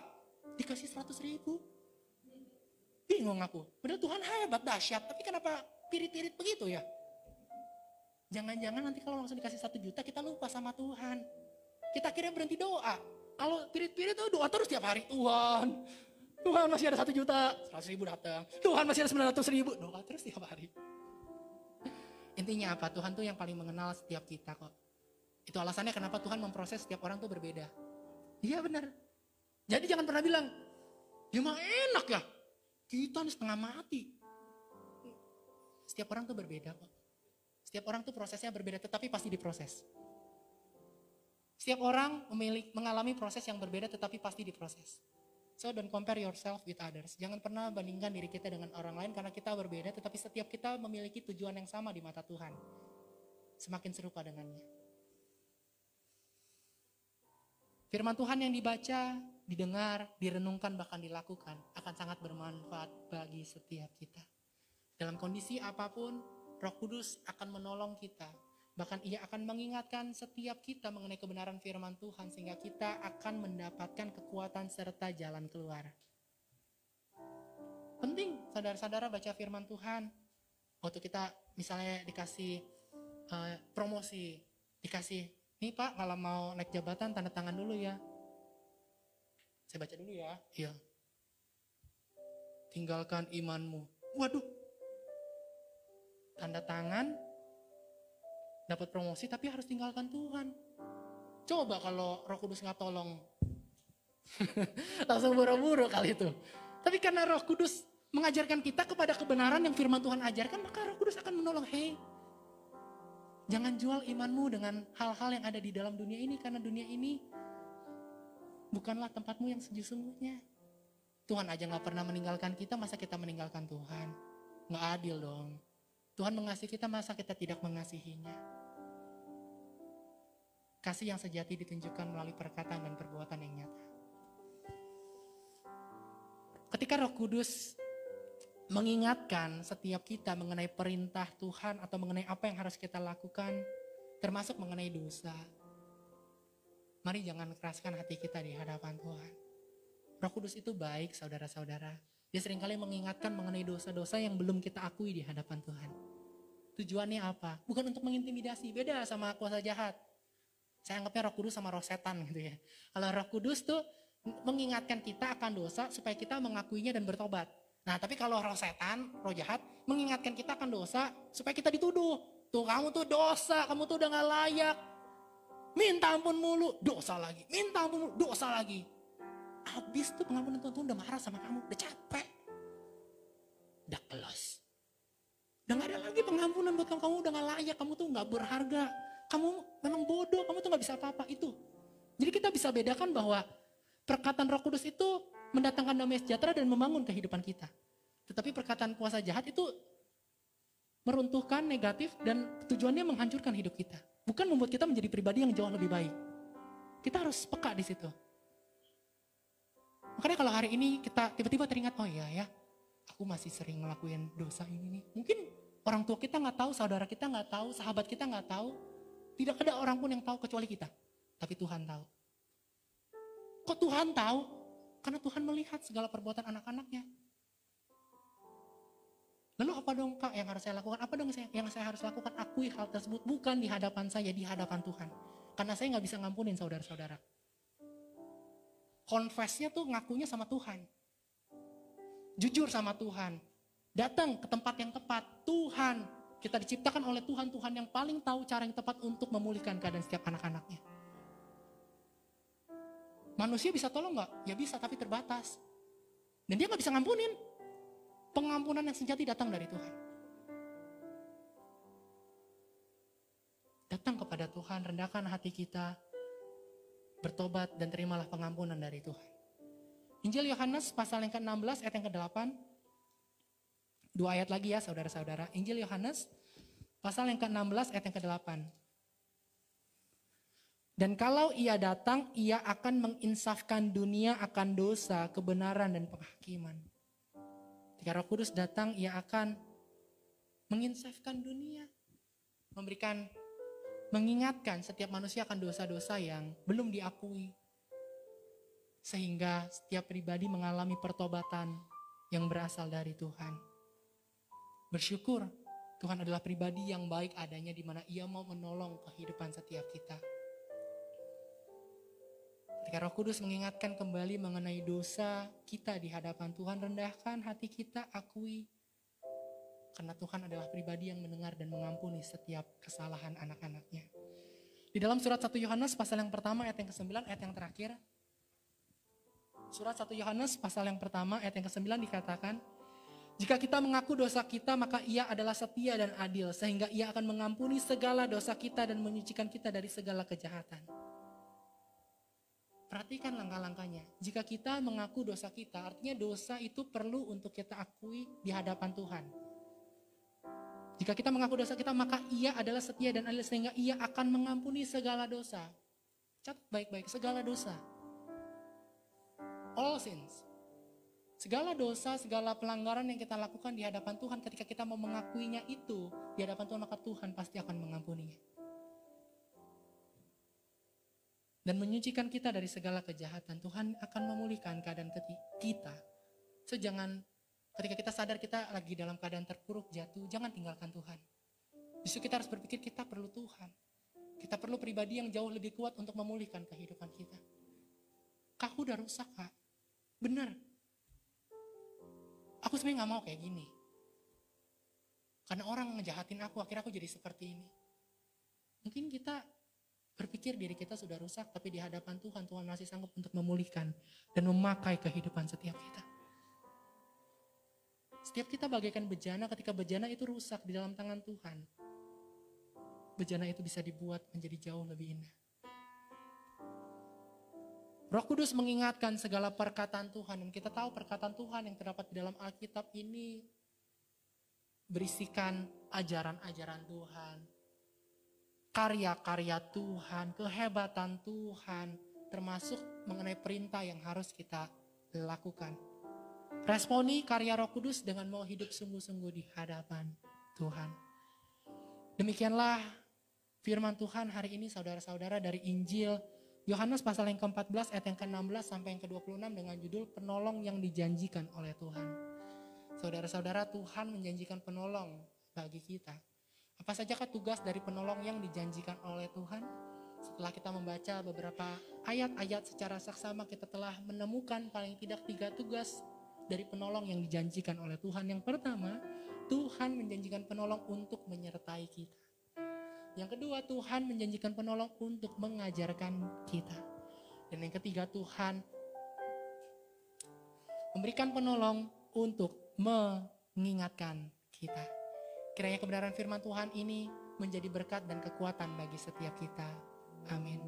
Speaker 1: Dikasih 100.000. Bingung aku. Padahal Tuhan hebat, dahsyat. Tapi kenapa pirit-pirit begitu ya? Jangan-jangan nanti kalau langsung dikasih 1 juta kita lupa sama Tuhan. Kita kira berhenti doa. Kalau pirit-pirit itu doa terus tiap hari. Tuhan masih ada 1 juta. 100.000 datang. Tuhan masih ada 900.000. Doa terus tiap hari. Intinya apa? Tuhan tuh yang paling mengenal setiap kita kok. Itu alasannya kenapa Tuhan memproses setiap orang tuh berbeda. Iya benar. Jadi jangan pernah bilang, ya mah enak ya. Kita nih setengah mati. Setiap orang tuh berbeda kok. Setiap orang tuh prosesnya berbeda, tetapi pasti diproses. Setiap orang mengalami proses yang berbeda, tetapi pasti diproses. So don't compare yourself with others. Jangan pernah bandingkan diri kita dengan orang lain karena kita berbeda, tetapi setiap kita memiliki tujuan yang sama di mata Tuhan. Semakin serupa dengannya. Firman Tuhan yang dibaca, didengar, direnungkan, bahkan dilakukan akan sangat bermanfaat bagi setiap kita. Dalam kondisi apapun, Roh Kudus akan menolong kita. Bahkan ia akan mengingatkan setiap kita mengenai kebenaran firman Tuhan sehingga kita akan mendapatkan kekuatan serta jalan keluar. Penting saudara-saudara baca firman Tuhan. Waktu kita misalnya dikasih promosi, dikasih, nih Pak, kalau mau naik jabatan tanda tangan dulu ya. Saya baca dulu ya. Iya. Tinggalkan imanmu. Waduh. Tanda tangan, dapat promosi tapi harus tinggalkan Tuhan. Coba kalau Roh Kudus nggak tolong. Langsung buru-buru kali itu. Tapi karena Roh Kudus mengajarkan kita kepada kebenaran yang firman Tuhan ajarkan, maka Roh Kudus akan menolong. Hei, jangan jual imanmu dengan hal-hal yang ada di dalam dunia ini. Karena dunia ini bukanlah tempatmu yang sesungguhnya. Tuhan aja gak pernah meninggalkan kita, masa kita meninggalkan Tuhan? Gak adil dong. Tuhan mengasihi kita, masa kita tidak mengasihinya? Kasih yang sejati ditunjukkan melalui perkataan dan perbuatan yang nyata. Ketika Roh Kudus mengingatkan setiap kita mengenai perintah Tuhan atau mengenai apa yang harus kita lakukan, termasuk mengenai dosa. Mari jangan keraskan hati kita di hadapan Tuhan. Roh Kudus itu baik, saudara-saudara. Dia seringkali mengingatkan mengenai dosa-dosa yang belum kita akui di hadapan Tuhan. Tujuannya apa? Bukan untuk mengintimidasi, beda sama kuasa jahat. Saya anggapnya Roh Kudus sama roh setan gitu ya. Kalau Roh Kudus tuh mengingatkan kita akan dosa supaya kita mengakuinya dan bertobat. Nah tapi kalau roh setan, roh jahat mengingatkan kita akan dosa supaya kita dituduh. Tuh kamu tuh dosa, kamu tuh udah gak layak. Minta ampun mulu, dosa lagi. Minta ampun mulu, dosa lagi. Habis tuh pengampunan Tuhan udah marah sama kamu, udah capek. Udah kelos. Udah gak ada lagi pengampunan buat kamu, udah gak layak, kamu tuh gak berharga. Kamu memang bodoh, kamu tuh gak bisa apa-apa, itu. Jadi kita bisa bedakan bahwa perkataan Roh Kudus itu mendatangkan damai sejahtera dan membangun kehidupan kita. Tetapi perkataan kuasa jahat itu meruntuhkan, negatif, dan tujuannya menghancurkan hidup kita. Bukan membuat kita menjadi pribadi yang jauh lebih baik. Kita harus peka di situ. Makanya kalau hari ini kita tiba-tiba teringat, oh iya ya, aku masih sering ngelakuin dosa ini nih. Mungkin orang tua kita nggak tahu, saudara kita nggak tahu, sahabat kita nggak tahu. Tidak ada orang pun yang tahu kecuali kita. Tapi Tuhan tahu. Kok Tuhan tahu? Karena Tuhan melihat segala perbuatan anak-anaknya. Lalu apa dong Kak yang harus saya lakukan? Apa dong yang saya harus lakukan? Akui hal tersebut bukan di hadapan saya, di hadapan Tuhan. Karena saya nggak bisa ngampunin saudara-saudara. Confess-nya tuh ngakunya sama Tuhan. Jujur sama Tuhan. Datang ke tempat yang tepat. Tuhan, kita diciptakan oleh Tuhan. Tuhan yang paling tahu cara yang tepat untuk memulihkan keadaan setiap anak-anaknya. Manusia bisa tolong nggak? Ya bisa, tapi terbatas. Dan dia nggak bisa ngampunin. Pengampunan yang sejati datang dari Tuhan. Datang kepada Tuhan, rendahkan hati kita, bertobat dan terimalah pengampunan dari Tuhan. Injil Yohanes pasal yang ke-16 ayat yang ke-8. 2 ayat lagi ya saudara-saudara. Injil Yohanes pasal yang ke-16 ayat yang ke-8. Dan kalau ia datang, ia akan menginsafkan dunia akan dosa, kebenaran dan penghakiman. Ketika Roh Kudus datang, ia akan menginsafkan dunia. Mengingatkan setiap manusia akan dosa-dosa yang belum diakui. Sehingga setiap pribadi mengalami pertobatan yang berasal dari Tuhan. Bersyukur Tuhan adalah pribadi yang baik adanya di mana Ia mau menolong kehidupan setiap kita. Ketika Roh Kudus mengingatkan kembali mengenai dosa kita di hadapan Tuhan, rendahkan hati kita, akui. Karena Tuhan adalah pribadi yang mendengar dan mengampuni setiap kesalahan anak-anaknya. Di dalam surat 1 Yohanes pasal yang pertama ayat yang ke-9, ayat yang terakhir. Surat 1 Yohanes pasal yang pertama ayat yang ke-9 dikatakan, jika kita mengaku dosa kita, maka Ia adalah setia dan adil, sehingga Ia akan mengampuni segala dosa kita dan menyucikan kita dari segala kejahatan. Perhatikan langkah-langkahnya. Jika kita mengaku dosa kita, artinya dosa itu perlu untuk kita akui di hadapan Tuhan. Jika kita mengaku dosa kita, maka Ia adalah setia dan adil sehingga Ia akan mengampuni segala dosa. Catat baik-baik, segala dosa. All sins. Segala dosa, segala pelanggaran yang kita lakukan di hadapan Tuhan, ketika kita mau mengakuinya itu di hadapan Tuhan, maka Tuhan pasti akan mengampuninya. Dan menyucikan kita dari segala kejahatan. Tuhan akan memulihkan keadaan kita. So jangan, ketika kita sadar kita lagi dalam keadaan terpuruk, jatuh, jangan tinggalkan Tuhan. Justru kita harus berpikir kita perlu Tuhan. Kita perlu pribadi yang jauh lebih kuat untuk memulihkan kehidupan kita. Kak, aku udah rusak Kak. Benar. Aku sebenarnya gak mau kayak gini. Karena orang ngejahatin aku, akhirnya aku jadi seperti ini. Mungkin kita berpikir diri kita sudah rusak, tapi di hadapan Tuhan, Tuhan masih sanggup untuk memulihkan dan memakai kehidupan setiap kita. Setiap kita bagaikan bejana, ketika bejana itu rusak di dalam tangan Tuhan, bejana itu bisa dibuat menjadi jauh lebih indah. Roh Kudus mengingatkan segala perkataan Tuhan, dan kita tahu perkataan Tuhan yang terdapat di dalam Alkitab ini berisikan ajaran-ajaran Tuhan, karya-karya Tuhan, kehebatan Tuhan, termasuk mengenai perintah yang harus kita lakukan. Responi karya Roh Kudus dengan mau hidup sungguh-sungguh di hadapan Tuhan. Demikianlah firman Tuhan hari ini saudara-saudara dari Injil Yohanes pasal yang ke-14 ayat yang ke-16 sampai yang ke-26 dengan judul penolong yang dijanjikan oleh Tuhan. Saudara-saudara, Tuhan menjanjikan penolong bagi kita. Apa sajakah tugas dari penolong yang dijanjikan oleh Tuhan? Setelah kita membaca beberapa ayat-ayat secara saksama, kita telah menemukan paling tidak 3 tugas dari penolong yang dijanjikan oleh Tuhan. Yang pertama, Tuhan menjanjikan penolong untuk menyertai kita. Yang kedua, Tuhan menjanjikan penolong untuk mengajarkan kita. Dan yang ketiga, Tuhan memberikan penolong untuk mengingatkan kita. Kiranya kebenaran firman Tuhan ini menjadi berkat dan kekuatan bagi setiap kita. Amin.